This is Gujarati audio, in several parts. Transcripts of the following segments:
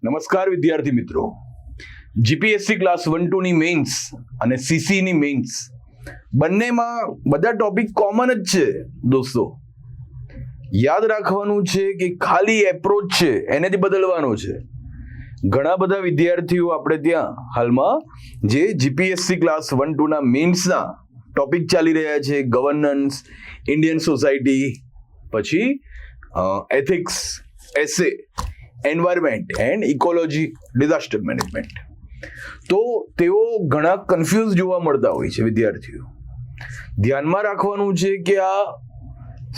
નમસ્કાર વિદ્યાર્થી મિત્રો, જીપીએસસી ક્લાસ 1-2 ની મેઇન્સ અને સીસી ની મેઇન્સ બંનેમાં બધા ટોપિક કોમન જ છે દોસ્તો. યાદ રાખવાનું છે કે ખાલી એપ્રોચ છે એને જ બદલવાનો છે. ઘણા બધા વિદ્યાર્થીઓ આપણે ત્યાં હાલમાં જે જીપીએસસી ક્લાસ 1-2 ના મેઇન્સના ટોપિક ચાલી રહ્યા છે, ગવર્નન્સ, ઇન્ડિયન સોસાયટી, પછી ethics, essay, environment and ecology, disaster management, તો તેઓ ઘણા કન્ફ્યુઝ જોવા મળતા હોય છે વિદ્યાર્થીઓ. ધ્યાનમાં રાખવાનું છે કે આ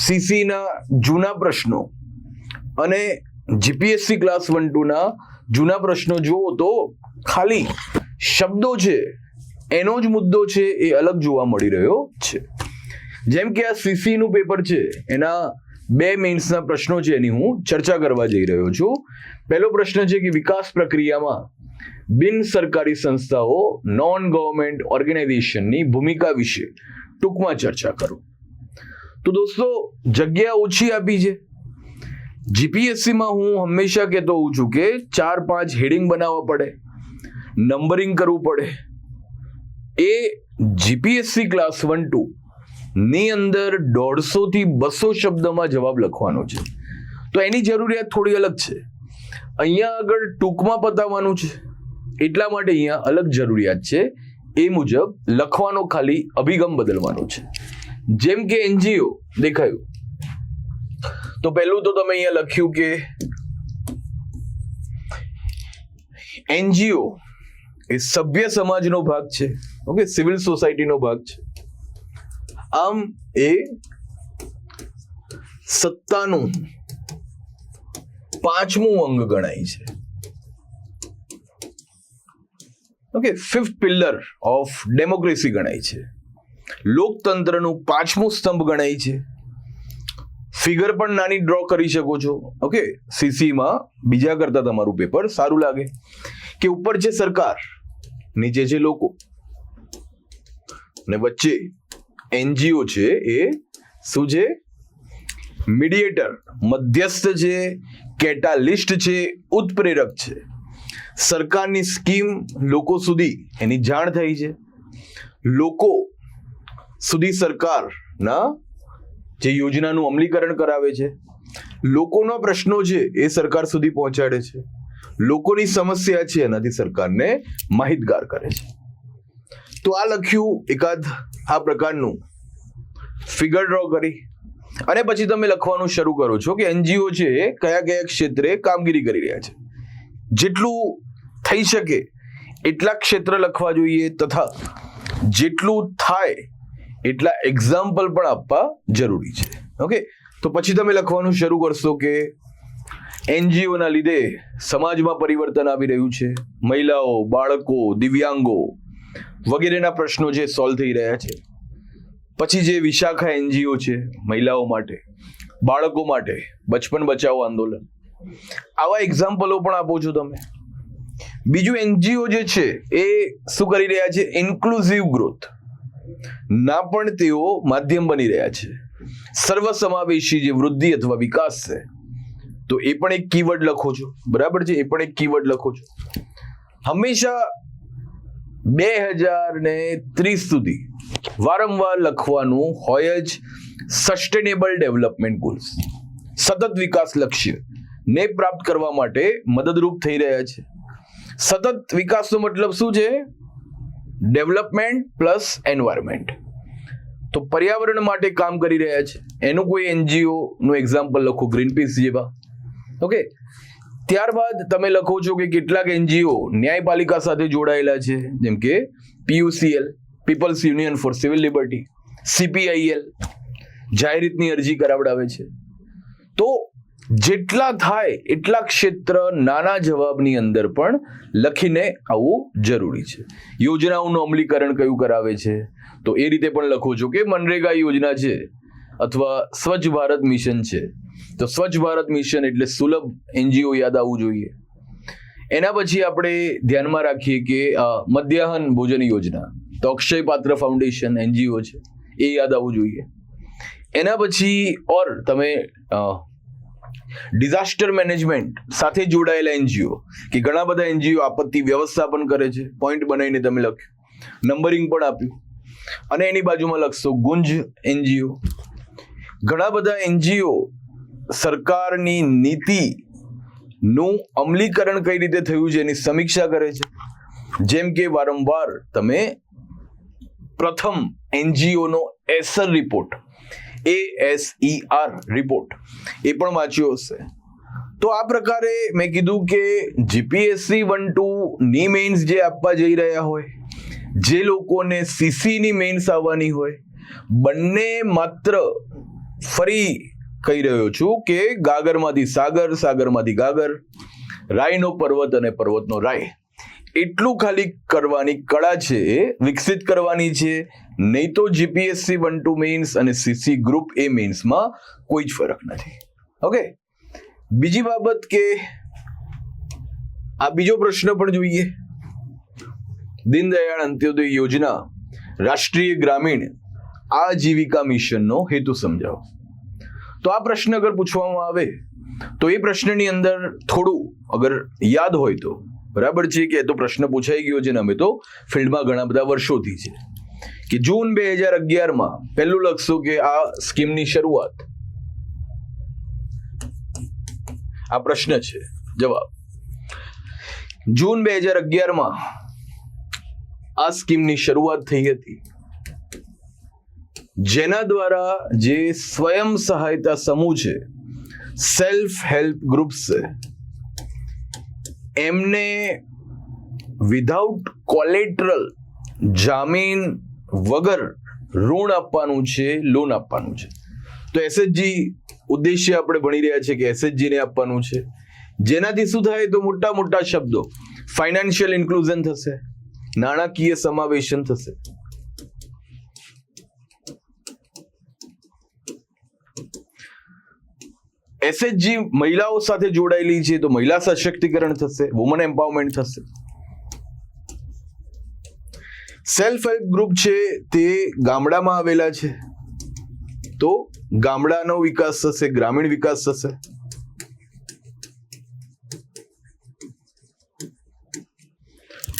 સીસીના જૂના પ્રશ્નો અને જીપીએસસી ક્લાસ 1-2 ના જૂના પ્રશ્નો જુઓ તો ખાલી શબ્દો છે એનો જ મુદ્દો છે એ અલગ જોવા મળી રહ્યો છે. જેમ કે આ સીસી નું પેપર છે, એના 2 મેઇન્સના પ્રશ્નો છે એની હું ચર્ચા કરવા જઈ રહ્યો છું. પહેલો પ્રશ્ન છે કે વિકાસ પ્રક્રિયામાં બિન સરકારી સંસ્થાઓ, નોન ગવર્મેન્ટ ઓર્ગેનાઇઝેશનની ભૂમિકા વિશે ટૂંકમાં ચર્ચા કરો. તો દોસ્તો, જગ્યા ઓછી આપી છે. જીપીએસસીમાં હું હંમેશા કહેતો હોઉં છું કે 4-5 હેડિંગ બનાવવા પડે, નંબરિંગ કરવું પડે. એ જીપીએસસી ક્લાસ 1-2 ની અંદર 150 થી 200 શબ્દમાં જવાબ લખવાનો છે, તો એની જરૂરિયાત થોડી અલગ છે. અહીંયા આગળ ટૂંકમાં પતાવવાનું છે, એટલા માટે અહીંયા અલગ જરૂરિયાત છે. એ મુજબ લખવાનો ખાલી અભિગમ બદલવાનો છે. જેમ કે એનજીઓ દેખાયું, તો પહેલું તો તમે અહીંયા લખ્યું કે એનજીઓ એ સભ્ય સમાજનો ભાગ છે, ઓકે, સિવિલ સોસાયટીનો ભાગ છે. આમ એ સત્તાનું 5મું અંગ ગણાય છે. Okay, 5th pillar of democracy ગણાય છે. લોકતંત્રનું 5મું સ્તંભ ગણાય છે. ફિગર પણ નાની ડ્રો કરી શકો છો. ઓકે, સીસીમાં બીજા કરતા તમારું પેપર સારું લાગે કે ઉપર છે સરકાર, નીચે છે લોકો, ને વચ્ચે એનજીઓ છે એ શું છે? મીડિયેટર, મધ્યસ્થ છે, કેટાલિસ્ટ છે, ઉત્પ્રેરક છે. સરકારની સ્કીમ લોકો સુધી એની જાણ થઈ છે, લોકો સુધી સરકારના જે યોજનાનું અમલીકરણ કરાવે છે, લોકોના પ્રશ્નો છે એ સરકાર સુધી પહોંચાડે છે, લોકોની સમસ્યા છે એનાથી સરકારને માહિતગાર કરે છે. તો આ લખ્યું એકાદ આ પ્રકારનું ફિગર ડ્રો કરી, અને પછી તમે લખવાનું શરૂ કરો છો કે એનજીઓ છે એ કયા કયા ક્ષેત્રે કામગીરી કરી રહ્યા છે. જેટલું થઈ શકે એટલા ક્ષેત્ર લખવા જોઈએ, તથા જેટલું થાય એટલા એક્ઝામ્પલ પણ આપવા જરૂરી છે. ઓકે, તો પછી તમે લખવાનું શરૂ કરશો કે એનજીઓના લીધે સમાજમાં પરિવર્તન આવી રહ્યું છે, મહિલાઓ, બાળકો, દિવ્યાંગો વગેરેના પ્રશ્નો જે સોલ્વ થઈ રહ્યા છે. પછી જે વિશાખા એનજીઓ છે મહિલાઓ માટે, બાળકો માટે બચપન બચાવો આંદોલન, આવા એક્ઝામ્પલો પણ આપો છો તમે. બીજું, એનજીઓ જે છે એ શું કરી રહ્યા છે? ઇન્ક્લુઝિવ ગ્રોથ ના પણ તેઓ માધ્યમ બની રહ્યા છે. સર્વસમાવેશી જે વૃદ્ધિ અથવા વિકાસ છે, તો એ પણ એક કીવર્ડ લખો છો, બરાબર છે? એ પણ એક કીવર્ડ લખો છો. હંમેશા 2030 સુધી વારંવાર લખવાનું હોય જ સસ્ટેનેબલ ડેવલપમેન્ટ ગોલ્સ, સતત વિકાસ લક્ષ્ય ને પ્રાપ્ત કરવા માટે મદદરૂપ થઈ રહ્યા છે. સતત વિકાસનો મતલબ શું છે? Development plus environment. તો પર્યાવરણ માટે કામ કરી રહ્યા છે, એનું કોઈ એનજીઓ નું એક્ઝામ્પલ લખો, ગ્રીનપીસ જેવા. ઓકે, ત્યારબાદ તમે લખો છો કે કેટલાક એનજીઓ ન્યાયપાલિકા સાથે જોડાયેલા છે, જેમ કે PUCL, people's union for civil liberty, CPIL જાહેર હિતની અરજી કરાવડાવે છે. તો જેટલા થાય એટલા ક્ષેત્ર નાના જવાબની અંદર પણ લખીને આવવું જરૂરી છે. યોજનાઓનું અમલીકરણ કયું કરાવે છે, તો એ રીતે પણ લખો છો કે મનરેગા યોજના છે અથવા સ્વચ્છ ભારત મિશન છે, તો સ્વચ્છ ભારત મિશન એટલે સુલભ એનજીઓ યાદ આવવું જોઈએ. એના પછી આપણે ધ્યાનમાં રાખીએ કે મધ્યાહન ભોજન યોજના, તો અક્ષય પાત્ર ફાઉન્ડેશન એનજીઓ છે, એ યાદ આવવું જોઈએ. એના પછી ઓર તમે ડિઝાસ્ટર મેનેજમેન્ટ સાથે જોડાયેલા એનજીઓ, કે ઘણા બધા એનજીઓ આપત્તિ વ્યવસ્થાપન કરે છે, પોઈન્ટ બનાવીને તમે લખ્યું, નંબરિંગ પણ આપ્યું. અને એની બાજુમાં લખશો ગુંજ એનજીઓ. ઘણા બધા એનજીઓ સરકારની નીતિનું અમલીકરણ કઈ રીતે થયું છે એની સમીક્ષા કરે છે. જેમ કે વારંવાર તમે પ્રથમ એનજીઓનો એસર રિપોર્ટ, ASER રિપોર્ટ એ પણ વાંચ્યો હશે. તો આ પ્રકારે મેં કીધું કે જીપીએસસી 1-2 ની મેઇન્સ જે આપવા જઈ રહ્યા હોય, જે લોકોને સીસી ની મેઇન્સ આવવાની હોય, બંને માત્ર ફરી કહી રહ્યો છું કે ગાગરમાંથી સાગર, સાગરમાંથી ગાગર, રાયનો પર્વત અને પર્વતનો રાય, એટલું ખાલી કરવાની કળા છે એ વિકસિત કરવાની છે. નહીં તો જીપીએસસી 1-2 મેઇન્સ અને સીસી ગ્રુપ એ મેઇન્સમાં કોઈ જ ફરક નથી. ઓકે, બીજી બાબત કે આ બીજો પ્રશ્ન પણ જોઈએ. દીનદયાળ અંત્યોદય યોજના રાષ્ટ્રીય ગ્રામીણ આજીવિકા મિશનનો હેતુ સમજાવો. તો આ પ્રશ્ન અગર પૂછવામાં આવે તો એ પ્રશ્નની અંદર થોડું અગર યાદ હોય તો બરાબર છે કે તો પ્રશ્ન પૂછાઈ ગયો છે ને અમે તો ફિલ્ડમાં ઘણા બધા વર્ષોથી છે કે જૂન 2011માં પહેલું લખશો કે આ સ્કીમની શરૂઆત. આ પ્રશ્ન છે, જવાબ જૂન 2011માં આ સ્કીમની શરૂઆત થઈ હતી, જેના દ્વારા જે સ્વયં સહાયતા સમૂહ છે, સેલ્ફ હેલ્પ ગ્રુપ્સ છે, એમને વિધાઉટ કોલેટરલ, જામીન વગર ઋણ આપવાનું છે, લોન આપવાનું છે. તો એસએચજી ઉદ્દેશ્ય આપણે ભણી રહ્યા છે કે એસએચજી ને આપવાનું છે, જેનાથી શું થાય તો મોટા મોટા શબ્દો ફાઇનાન્શિયલ ઇન્ક્લુઝન થશે, નાણાકીય સમાવેશન થશે. એસએચજી મહિલાઓ સાથે જોડાયેલી છે તો મહિલા સશક્તિકરણ થશે, વુમન એમ્પાવરમેન્ટ થશે. સેલ્ફ હેલ્પ ગ્રુપ છે તે ગામડામાં આવેલા છે તો ગામડાનો વિકાસ થશે, ગ્રામીણ વિકાસ થશે.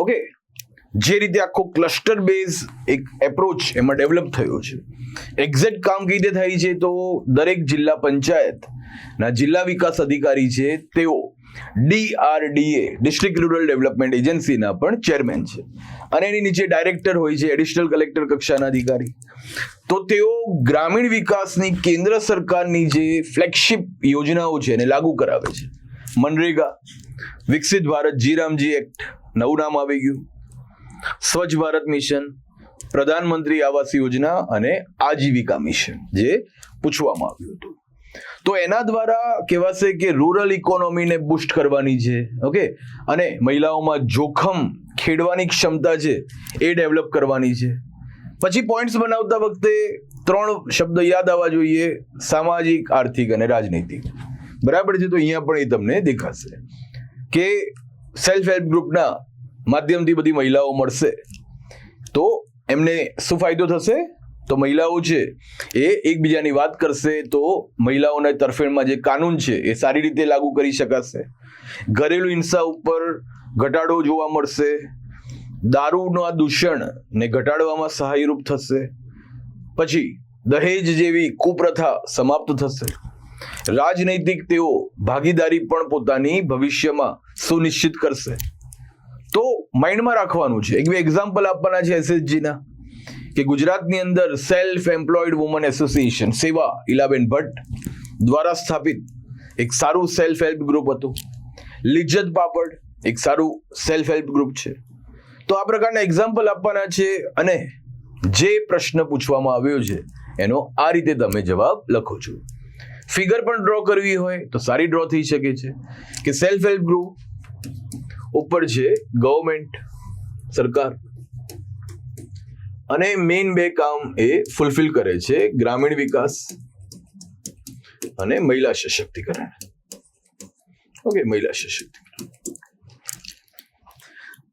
ઓકે, જે રીતે આખો ક્લસ્ટર બેઝ એક એપ્રોચ એમાં ડેવલપ થયો છે. એક્ઝેક્ટ કામ કઈ રીતે થાય છે તો દરેક જિલ્લા પંચાયત ના જિલ્લા વિકાસ અધિકારી છે તેઓ DRDA ડિસ્ટ્રિક્ટ રૂરલ ડેવલપમેન્ટ એજન્સીના પણ ચેરમેન છે અને એની નીચે ડાયરેક્ટર હોય છે, એડિશનલ કલેક્ટર કક્ષાના અધિકારી. તો તેઓ ગ્રામીણ વિકાસની કેન્દ્ર સરકારની જે ફ્લેગશિપ યોજનાઓ છે એને લાગુ કરાવે છે. મનરેગા, વિકસિત ભારત જી રામજી એક્ટ, નવું નામ આવી ગયું, સ્વચ્છ ભારત મિશન, પ્રધાનમંત્રી આવાસ યોજના અને આજીવિકા મિશન જે પૂછવામાં આવ્યું હતું. તો એના દ્વારા કહેવાશે કે રૂરલ ઇકોનોમીને બૂસ્ટ કરવાની છે. ઓકે, અને મહિલાઓમાં જોખમ ખેડવાની ક્ષમતા છે એ ડેવલપ કરવાની છે. પછી પોઈન્ટ્સ બનાવતા વખતે 3 શબ્દ યાદ આવવા જોઈએ, સામાજિક, આર્થિક અને રાજનૈતિક. બરાબર છે, તો અહીંયા પણ એ તમને દેખાશે કે સેલ્ફ હેલ્પ ગ્રુપના માધ્યમથી બધી મહિલાઓ મળશે તો એમને શું ફાયદો થશે તો મહિલાઓ છે એ એકબીજાની વાત કરશે તો મહિલાઓના તરફેણમાં જે કાનૂન છે એ સારી રીતે લાગુ કરી શકાશે. ઘરેલું હિંસા ઉપર ઘટાડો જોવા મળશે, દારૂના દૂષણ ને ઘટાડવામાં સહાયરૂપ થશે. પછી દહેજ જેવી કુપ્રથા સમાપ્ત થશે. રાજનૈતિક તેઓ ભાગીદારી પણ પોતાની ભવિષ્યમાં સુનિશ્ચિત કરશે. તો માઇન્ડમાં રાખવાનું છે, એક બે એક્ઝામ્પલ આપવાના છે એસએચજીના કે ગુજરાતની અંદર સેલ્ફ એમ્પ્લોયડ વુમન એસોસિએશન સેવા ઇલાબેન ભટ્ટ દ્વારા સ્થાપિત એક સારું સેલ્ફ હેલ્પ ગ્રુપ હતું. લિજ્જત પાપડ એક સારું સેલ્ફ હેલ્પ ગ્રુપ છે. તો આ પ્રકારના એક્ઝામ્પલ આપવાના છે અને જે પ્રશ્ન પૂછવામાં આવ્યો છે એનો આ રીતે તમે જવાબ લખો છો. ફિગર પણ ડ્રો કરવી હોય તો સારી ડ્રો થઈ શકે છે કે સેલ્ફ હેલ્પ ગ્રુપ ઉપર છે ગવર્મેન્ટ, સરકાર, અને મેઇન 2 કામ એ ફૂલફિલ કરે છે, ગ્રામીણ વિકાસ અને મહિલા સશક્તિકરણ. ઓકે, મહિલા સશક્તિકરણ.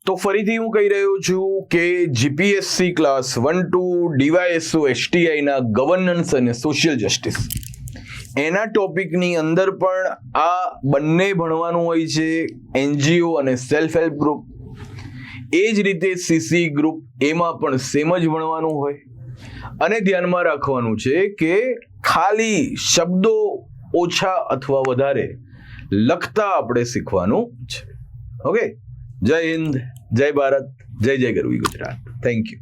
તો ફરીથી હું કહી રહ્યો છું કે જીપીએસસી ક્લાસ 1-2 DYSO STI ના ગવર્નન્સ અને સોશિયલ જસ્ટિસ એના ટોપિકની અંદર પણ આ બંને ભણવાનું હોય છે, એનજીઓ અને સેલ્ફ હેલ્પ ગ્રુપ. એ જ રીતે સીસી ગ્રુપ એમાં પણ સેમ જ ભણવાનું હોય. અને ધ્યાનમાં રાખવાનું છે કે ખાલી શબ્દો ઓછા અથવા વધારે લખતા આપણે શીખવાનું છે. ઓકે, જય હિન્દ, જય ભારત, જય જય ગરવી ગુજરાત. Thank you.